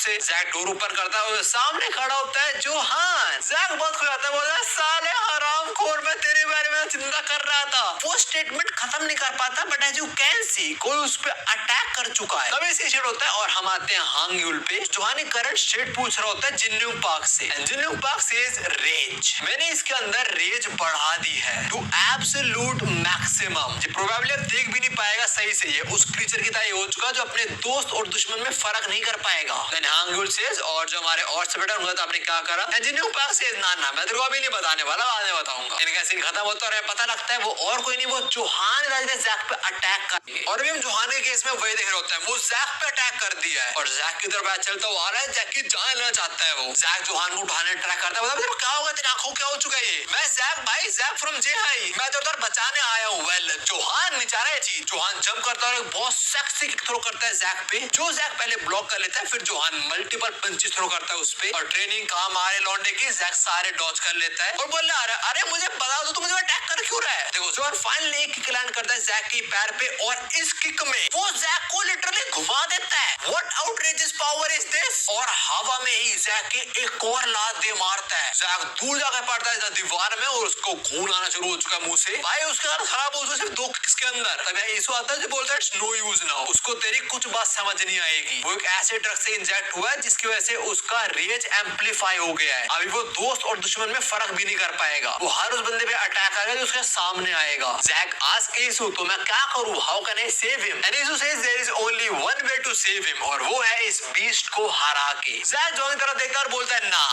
से Jack door open करता है, सामने खड़ा होता है जोहान। जैक बहुत खुश होता है, बोलता है साले हरामखोर, मैं तेरे बारे में चिंता कर रहा था। वो स्टेटमेंट खत्म नहीं कर पाता, but as you can see कोई उस पर अटैक कर चुका है। तभी से होता है और हम आते हैं हांग यूल पे। जोहान करंट स्टेट पूछ रहा होता है जिन्यूंग पार्क से। जिन्यूंग पार्क सेज रेज, मैंने इसके अंदर रेज बढ़ा दी है टू एब्सोल्यूट मैक्सिमम। ये प्रोबेबली देख भी नहीं पाएगा सही से, ये उस क्रीचर की तरह हो चुका जो अपने दोस्त और दुश्मन में फर्क नहीं कर पाएगा। देन हांग यूल सेज, और जो हमारे और से बेटा उनका तो आपने क्या करा। जिन्यूंग पार्क सेज ना ना मैं तेरे को अभी नहीं बताने वाला, बाद में बताऊंगा। इनका सीन खत्म होता है, पता लगता है वो और कोई नहीं, वो जोहान जैक पे अटैक कर। और अभी हम जोहान के केस में वही देख रहे होते हैं, वो जैक पे अटैक कर दिया है और जैक की तरफ चलता हुआ आ रहा है। जैक की जान लेना चाहता है वो। जैक जोहान को उठाने ट्राई करता है, मतलब क्या होगा तेरी आंखों, क्या हो चुका है ये? मैं जैक भाई, जैक फ्रॉम जे हाई, मैं तो उधर बचाने आया हूँ। वेल जोहान बेचारा है चीज। जोहान जंप करता है और बहुत सेक्सी किक थ्रो करता है जैक पे, जो जैक पहले ब्लॉक कर लेता है। फिर जोहान मल्टीपल पंचेस थ्रो करता है उस पे, और ट्रेनिंग काम आ रहे लौंडे की, जैक सारे डॉज कर लेता है और बोल रहा है अरे मुझे बता दो, तू मुझे अटैक कर क्यों रहा है? देखो जोहान फाइनली एक किक लैंड करता है जैक की पैर पे, और इस किक में वो जैक को लिटरली घुमा देता है। What outrageous power is this? और हवा में ही जैक के एक और लात दे मारता है। जैक दूर जाकर पड़ता है दीवार में और उसको खून आना शुरू हो चुका है मुंह से। भाई उसके हाथ खराब हो चुका सिर्फ 2 किक्स के अंदर। तब इशू आता है जो बोलता है नो यूज नाउ, उसको तेरी कुछ बात समझ नहीं आएगी। वो एक ऐसे ड्रग से इंजेक्ट हुआ है जिसकी वजह से उसका रेज एम्पलीफाई हो गया है। अभी वो दोस्त और दुश्मन में फर्क भी नहीं कर पाएगा। वो हर उस बंदे पे अटैक आएगा जो उसके सामने आएगा। जैक आस्क इशू, तो मैं क्या करूं, how can I save him? And इशू says there is only one way to save him, और वो है इस बीस्ट को हरा के। जैक जोहान की तरफ देखता और बोलता है ना,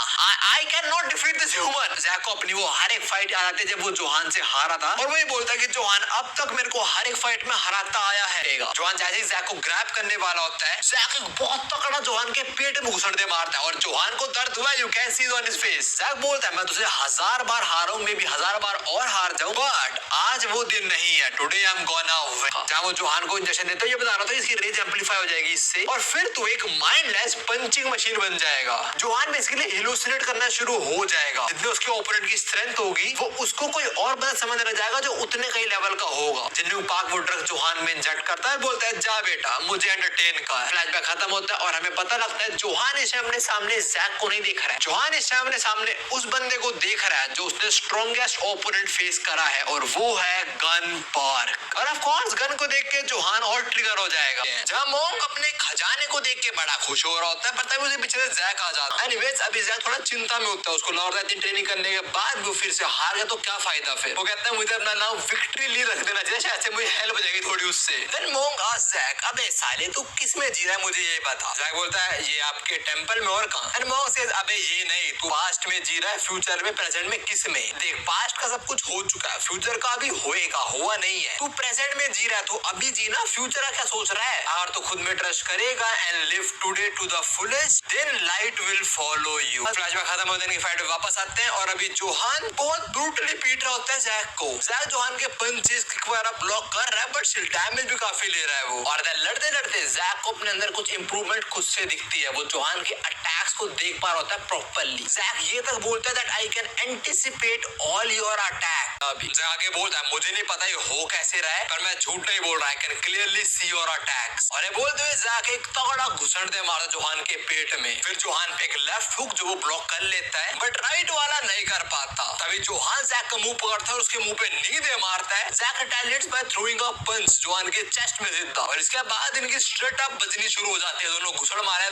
I can not defeat this human. Jack को अपनी वो हर एक फाइट याद आती है जब वो जोहान से हारा था, और वो ये बोलता है कि जोहान अब तक मेरे को हर एक फाइट में हराता आया है। जोहान जैसे ही जैक को ग्रैब करने वाला होता है, जैक बहुत तगड़ा जोहान के पेट में घुसड़ दे मारता है, और जोहान को दर्द हुआ, you can see on his face. Jack बोलता है मैं तुझे 1000 बार हारा हूं, मैं भी 1000 बार और हार जाऊं, बट आज वो दिन नहीं है। Today I am gonna win. जहां वो जोहान को इंजेक्शन देता है, ये बता रहा था इसकी रेज एम्पलीफाई हो जाएगी इससे, और फिर तू एक माइंडलेस पंचिंग मशीन बन जाएगा। जोहान बेसिकली हेलुसिनेट करना शुरू हो जाएगा। जितने उसके ओपोनेंट की स्ट्रेंथ होगी, वो उसको कोई और बंदा समझ रह जाएगा जो उतने कई लेवल का होगा। जिन्होंने पाक वो ड्रग जोहान में इंजेक्ट करता है, बोलता है जा बेटा मुझे एंटरटेन कर। फ्लैशबैक खत्म होता है और हमें पता लगता है जोहान इस अपने सामने जैक को नहीं देख रहा है। जोहान इस अपने सामने उस बंदे को देख रहा है जो उसने स्ट्रॉन्गेस्ट ओपोनेंट फेस करा है, और वो है गन पार्क। और ऑफ कोर्स गन को देख के जोहान और ट्रिगर हो जाएगा। जहां मोंग अपने खजाने को देख के बड़ा खुश हो रहा होता है, पर तभी उसे पीछे से जैक आ जाता है। एनीवेज अभी जैक थोड़ा चिंता में होता है, उसको लग रहा है ट्रेनिंग करने के बाद वो फिर से हार गया तो क्या फायदा। फिर वो कहता है मुझे अपना नाम विक्ट्री ली रख देना चाहिए, शायद से मुझे हेल्प हो जाएगी थोड़ी उससे। देन मोंग आस्क्स जैक, अबे साले तू किस में जी रहा है मुझे ये बता। जैक बोलता है ये आपके टेंपल में, और कहां? एंड मोंग सेज अबे ये नहीं, तू पास्ट में जी रहा है, फ्यूचर में, प्रेजेंट में, किस में? देख पास्ट का सब कुछ हो चुका है, फ्यूचर का भी होएगा, हुआ नहीं है। तू प्रेजेंट में जी रहा है, तो अभी जीना, फ्यूचर का क्या सोच रहा है? अगर तो खुद में ट्रस्ट करेगा and live today to the fullest, then light will follow you. Flashback खत्म होने की फाइट वापस आते हैं, और अभी जोहान बहुत ब्रूटली पीट रहा होता है जैक को। जैक जोहान के पंचेस किक वगैरह ब्लॉक कर रहा है, बट स्टिल डैमेज भी काफी ले रहा है वो। और लड़ते लड़ते जैक को अपने अंदर कुछ इंप्रूवमेंट खुद से दिखती है। वो जोहान के अटैक्स को देख पा रहा होता है प्रॉपर्ली। जैक ये तक बोलता है that I can anticipate all your attack. अभी जैक आगे बोलता है मुझे नहीं पता ये हो कैसे रहा है, पर मैं झूठ नहीं बोल रहा, I can clearly see your attacks. और ये बोलते हुए जैक एक तगड़ा घुसड़ दे मारता जोहान के पेट में। फिर जोहान पे एक लेफ्ट हुक जो वो ब्लॉक कर लेता है, बट राइट वाला नहीं कर पाता। तभी जोहान जैक का मुंह पकड़ता है और उसके मुंह पे नी दे मारता है। Jack retaliates by throwing a punch Johan के चेस्ट में सीधा, और इसके बाद इनकी स्ट्रेट अप बजनी शुरू हो जाती है। दोनों घुसड़ मारे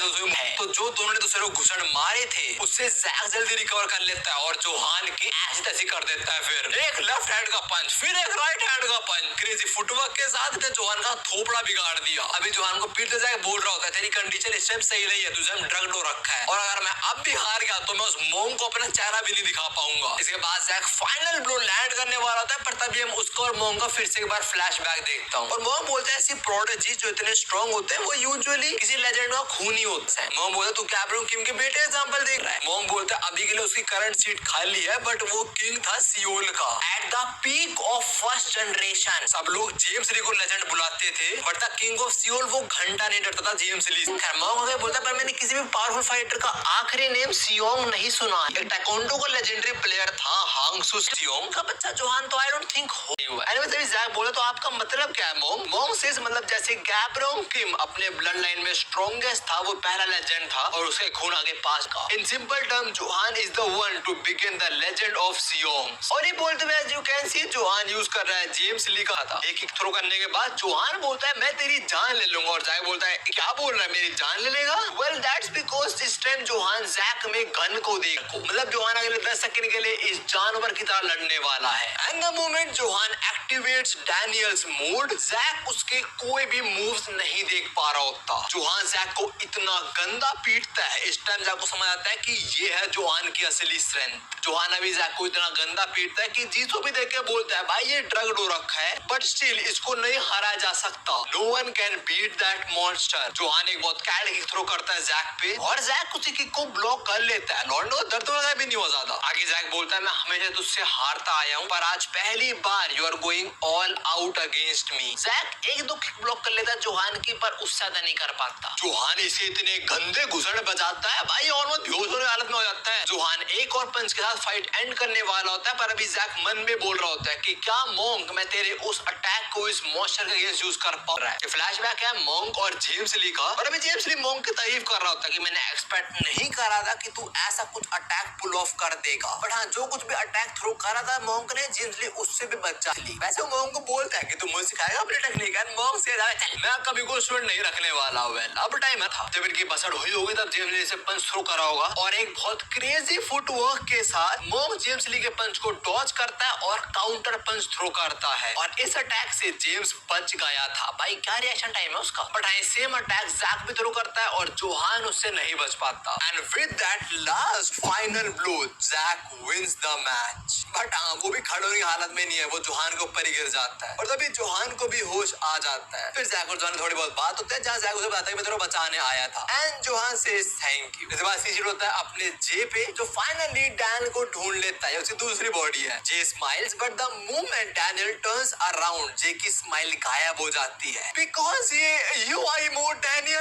तो जो दोनों ने दूसरे को घुसड़ मारे थे उससे जैक जल्दी रिकवर कर लेता है और जोहान की ऐसी तैसी कर देता है। फिर एक लेफ्ट हैंड का पंच, फिर एक राइट हैंड का पंच, क्रेजी फुटवर्क के साथ जोहान का थोपड़ा बिगाड़ दिया। अभी जोहान को पीटते जाके बोल रहा होता है तेरी कंडीशन इस टाइम सही नहीं है, तुझे हम ड्रग लो रखा है, और अगर मैं अब भी हार गया तो मैं उस मोंग को अपना चेहरा भी नहीं दिखा पाऊंगा। इसके बाद जैक फाइनल ब्लो लैंड करने वाला होता है, पर तभी हम उसको और मोंग का फिर से एक बार फ्लैशबैक देखता हूँ। और मोंग बोलता है ऐसी प्रोडिजी जो इतने स्ट्रॉन्ग होते हैं वो यूजुअली किसी लेजेंड का खून ही होता है। मोंग बोलता है तू क्या किम किंग के बेटे एग्जांपल देख रहा है। मोंग बोलता है अभी के लिए उसकी करंट सीट खाली है, बट वो किंग था सियोल का। At the peak of first generation सब लोग जेम्स ली को लेजेंड बुलाते थे, but the king of Seoul वो घंटा नहीं डरता था जेम्स ली। मोंग आगे बोलता है पर मैंने किसी भी पावरफुल फाइटर का आखिरी नेम सियोंग नहीं सुना। एक टाइकोंडो का लेजेंडरी प्लेयर था हांगसू सियोंग का बच्चा जोहान, तो आई डोंट थिंक हो। एनीवे तभी जैक बोले तो आपका मतलब क्या है मोंग? मोंग सेज मतलब जैसे गैब्रोंग किम अपने ब्लड लाइन में स्ट्रॉन्गेस्ट था, वो पहला लेजेंड था और उसके खून आगे पास का। In simple term Johan is the one to begin the legend of Seong. और ये बोलते हुए you can see Johan use कर रहा है जेम्स ली का था। एक थ्रो करने के बाद जोहान बोलता है मैं तेरी जान ले लूंगा, और जैक बोलता है क्या बोल रहा है मेरी जान ले लेगा? Well that's because this time Johan Jack में गन को देखो, मतलब जोहान अगले 10 सेकंड के लिए इस जानवर की तरह लड़ने वाला है। And the moment Johan activates Daniel's mode, Jack उसके कोई भी मूव्स नहीं देख पा रहा होता। जोहान जैक को इतना गंदा पीटता है, इस टाइम जैक को समझ आता है कि ये है जोहान की असली स्ट्रेंथ। जोहान अभी जैक को इतना गंदा पीटता है कि जीसू भी देख के बोलता है भाई ये ड्रग डो रखा है, बट स्टिल इसको नहीं हरा जा सकता। No one can beat that monster. Johan एक बहुत कैड किक थ्रो करता है जैक पे, और जैक उसी किक को ब्लॉक कर लेता है। लॉन्डो दर्द वगैरह भी नहीं हुआ ज्यादा। आगे जैक बोलता है मैं हमेशा तुझसे हारता आया हूँ, पर आज पहली बार you are going all out against me. Jack एक दो किक ब्लॉक कर लेता है जोहान की, पर उससे ज्यादा नहीं कर पाता। जोहान इसे इतने गंदे घुसड़ बजाता है भाई ऑलमोस्ट बेहोश होने की हालत में हो जाता है। जोहान एक और पंच के साथ फाइट एंड करने वाला होता है, पर अभी जैक मन में बोल रहा होता है कि क्या मोंग मैं तेरे उस अटैक को इस मॉन्स्टर के अगेंस्ट यूज कर पा रहा है। फ्लैशबैक है मोंग और जेम्स ली का, और अभी जेम्स ली मोंग की तारीफ कर रहा होता है कि मैंने एक्सपेक्ट नहीं करा था कि तू ऐसा कुछ अटैक पुल ऑफ कर देगा, बट हाँ जो कुछ भी अटैक थ्रो करा था मोंग ने, जेम्स ली उससे भी बचा ली। वैसे वो मोंग को बोलता है कि तू मुझे सिखाएगा अपनी टेक्निक, एंड मोंग से मैं कभी कोई स्टूडेंट नहीं रखने वाला। वेल अब टाइम है था जब इनकी बसड़ हुई होगी, तब जेम्स ली से पंच थ्रो करा होगा, और एक बहुत क्रेजी फुटवर्क के साथ मोंग जेम्स ली के पंच को डॉज करता है और काउंटर पंच थ्रो करता है, और इस अटैक से जेम्स बच गया था। भाई क्या रिएक्शन टाइम है उसका। बट हाँ सेम अटैक जैक भी थ्रो करता है और जोहान उससे नहीं बच पाता, and with that last final blow Jack wins the match. But हाँ वो भी खड़े होने की हालत में नहीं है, वो जोहान के ऊपर ही गिर जाता है, और तभी जोहान को भी होश आ जाता है। फिर जैक और जोहान थोड़ी बहुत बात होती है, जहाँ जैक उसे बताता है कि मैं तेरे को बचाने आया था, एंड जोहान से थैंक यू। इसके बाद सीजी होता है अपने जे पे, जो फाइनली डैन को ढूंढ लेता है। उसकी दूसरी बॉडी है। Jay smiles, but the moment Daniel turns around, Jay की स्माइल गायब हो जाती है, बिकॉज ये यू आई मोर डैनियल